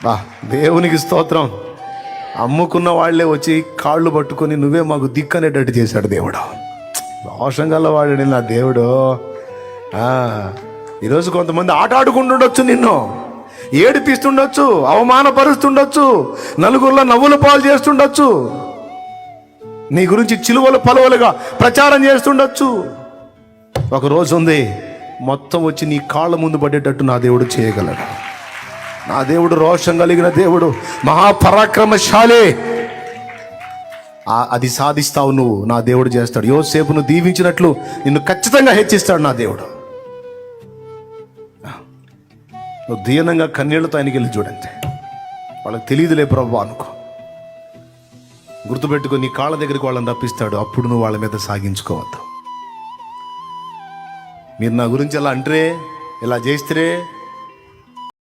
బా దేవునికి స్తోత్రం. అమ్ముకున్న వాళ్ళే వచ్చి కాళ్ళు పట్టుకొని నువ్వే మాకు దిక్కనేటట్టు చేశాడు దేవుడు. రోషం గలవాడు నా దేవుడు. ఈరోజు కొంతమంది ఆట ఆడుకుంటుండొచ్చు, నిన్ను ఏడిపిస్తుండొచ్చు, అవమానపరుస్తుండొచ్చు, నలుగురిలో నవ్వుల పాలు చేస్తుండొచ్చు, నీ గురించి చిలువలు పలువలుగా ప్రచారం చేస్తుండొచ్చు. ఒక రోజు ఉంది, మొత్తం వచ్చి నీ కాళ్ళ ముందు పడేటట్టు నా దేవుడు చేయగలడు. నా దేవుడు రోషం కలిగిన దేవుడు, మహాపరాక్రమశాలి. అది సాధిస్తావు నువ్వు, నా దేవుడు చేస్తాడు. యోసేపును దీవించినట్లు నిన్ను ఖచ్చితంగా హెచ్చిస్తాడు నా దేవుడు. నువ్వు దీనంగా కన్నీళ్లతో ఆయనకి వెళ్ళి చూడంతే. వాళ్ళకి తెలియదులే ప్రభు అనుకో. గుర్తుపెట్టుకో, నీ కాళ్ళ దగ్గరికి వాళ్ళని రప్పిస్తాడు. అప్పుడు నువ్వు వాళ్ళ మీద సాగించుకోవద్దు. మీరు నా గురించి ఎలా అంటారే, ఇలా చేస్తే